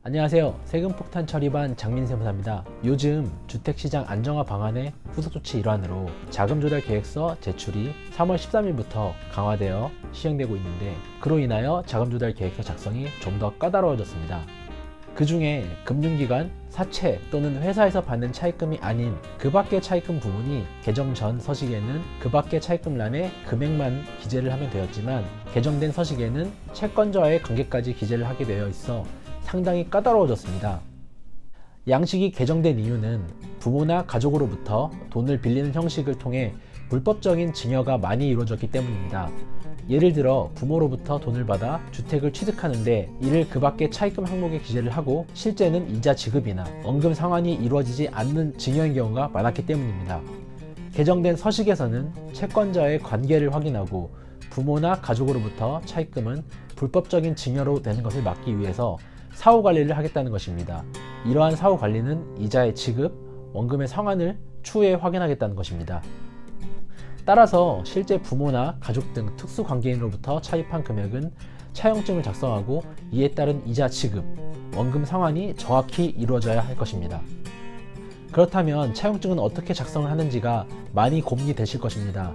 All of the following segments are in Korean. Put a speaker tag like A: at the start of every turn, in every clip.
A: 안녕하세요. 세금폭탄 처리반 장민세무사입니다. 요즘 주택시장 안정화 방안의 후속조치 일환으로 자금조달계획서 제출이 3월 13일부터 강화되어 시행되고 있는데, 그로 인하여 자금조달계획서 작성이 좀 더 까다로워졌습니다. 그 중에 금융기관, 사채 또는 회사에서 받는 차입금이 아닌 그 밖의 차입금 부분이 개정 전 서식에는 그 밖의 차입금란에 금액만 기재를 하면 되었지만, 개정된 서식에는 채권자와의 관계까지 기재를 하게 되어 있어 상당히 까다로워졌습니다. 양식이 개정된 이유는 부모나 가족으로부터 돈을 빌리는 형식을 통해 불법적인 증여가 많이 이루어졌기 때문입니다. 예를 들어 부모로부터 돈을 받아 주택을 취득하는데 이를 그 밖의 차입금 항목에 기재를 하고 실제는 이자 지급이나 원금 상환이 이루어지지 않는 증여인 경우가 많았기 때문입니다. 개정된 서식에서는 채권자의 관계를 확인하고 부모나 가족으로부터 차입금은 불법적인 증여로 되는 것을 막기 위해서 사후관리를 하겠다는 것입니다. 이러한 사후관리는 이자의 지급, 원금의 상환을 추후에 확인하겠다는 것입니다. 따라서 실제 부모나 가족 등 특수관계인으로부터 차입한 금액은 차용증을 작성하고 이에 따른 이자 지급, 원금 상환이 정확히 이루어져야 할 것입니다. 그렇다면 차용증은 어떻게 작성을 하는지가 많이 고민이 되실 것입니다.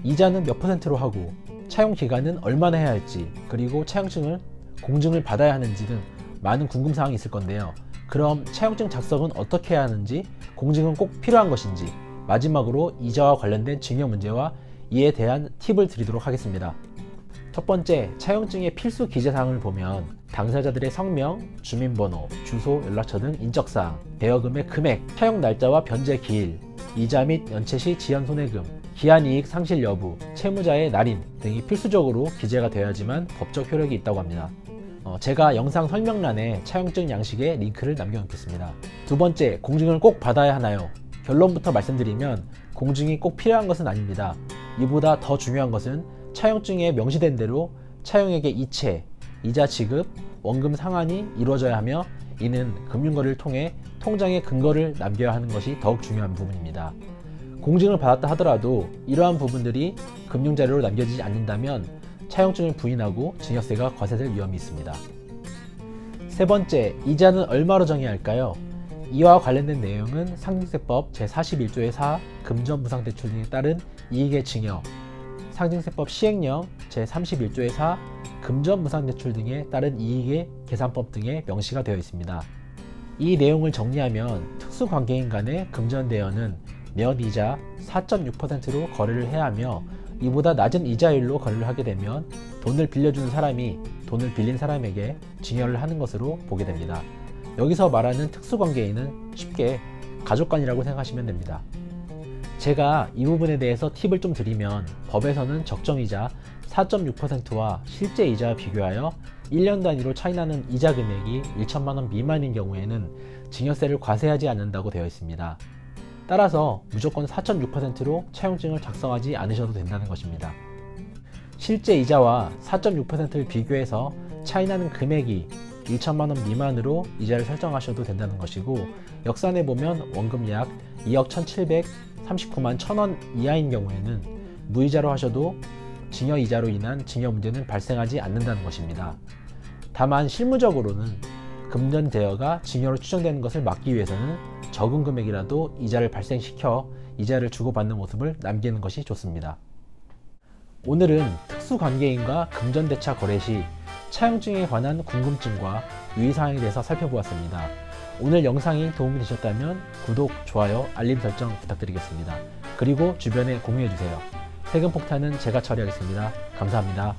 A: 이자는 몇 %로 하고 차용 기간은 얼마나 해야 할지, 그리고 차용증을 공증을 받아야 하는지 등 많은 궁금사항이 있을 건데요. 그럼 차용증 작성은 어떻게 해야 하는지, 공증은 꼭 필요한 것인지, 마지막으로 이자와 관련된 증여 문제와 이에 대한 팁을 드리도록 하겠습니다. 첫 번째, 차용증의 필수 기재사항을 보면 당사자들의 성명, 주민번호, 주소, 연락처 등 인적사항, 대여금의 금액, 차용 날짜와 변제 기일, 이자 및 연체 시 지연 손해금, 기한이익 상실 여부, 채무자의 날인 등이 필수적으로 기재가 되어야지만 법적 효력이 있다고 합니다. 제가 영상 설명란에 차용증 양식의 링크를 남겨놓겠습니다. 두 번째, 공증을 꼭 받아야 하나요? 결론부터 말씀드리면 공증이 꼭 필요한 것은 아닙니다. 이보다 더 중요한 것은 차용증에 명시된 대로 차용액의 이체, 이자 지급, 원금 상환이 이루어져야 하며, 이는 금융거래를 통해 통장에 근거를 남겨야 하는 것이 더욱 중요한 부분입니다. 공증을 받았다 하더라도 이러한 부분들이 금융자료로 남겨지지 않는다면 차용증을 부인하고 증여세가 과세될 위험이 있습니다. 세 번째, 이자는 얼마로 정해야 할까요? 이와 관련된 내용은 상증세법 제41조의 4 금전무상대출 등에 따른 이익의 증여, 상증세법 시행령 제31조의 4 금전무상대출 등에 따른 이익의 계산법 등에 명시가 되어 있습니다. 이 내용을 정리하면 특수관계인 간의 금전대여는 면이자 4.6%로 거래를 해야 하며, 이보다 낮은 이자율로 거래를 하게 되면 돈을 빌려주는 사람이 돈을 빌린 사람에게 증여를 하는 것으로 보게 됩니다. 여기서 말하는 특수관계인은 쉽게 가족간이라고 생각하시면 됩니다. 제가 이 부분에 대해서 팁을 좀 드리면, 법에서는 적정이자 4.6%와 실제 이자와 비교하여 1년 단위로 차이나는 이자 금액이 1천만 원 미만인 경우에는 증여세를 과세하지 않는다고 되어 있습니다. 따라서 무조건 4.6%로 차용증을 작성하지 않으셔도 된다는 것입니다. 실제 이자와 4.6%를 비교해서 차이나는 금액이 1천만 원 미만으로 이자를 설정하셔도 된다는 것이고, 역산해 보면 원금 약 2억 1,739만 1,000원 이하인 경우에는 무이자로 하셔도 증여 이자로 인한 증여 문제는 발생하지 않는다는 것입니다. 다만 실무적으로는 금전 대여가 증여로 추정되는 것을 막기 위해서는 적은 금액이라도 이자를 발생시켜 이자를 주고받는 모습을 남기는 것이 좋습니다. 오늘은 특수관계인과 금전대차 거래 시 차용증에 관한 궁금증과 유의사항에 대해서 살펴보았습니다. 오늘 영상이 도움이 되셨다면 구독, 좋아요, 알림 설정 부탁드리겠습니다. 그리고 주변에 공유해주세요. 세금폭탄은 제가 처리하겠습니다. 감사합니다.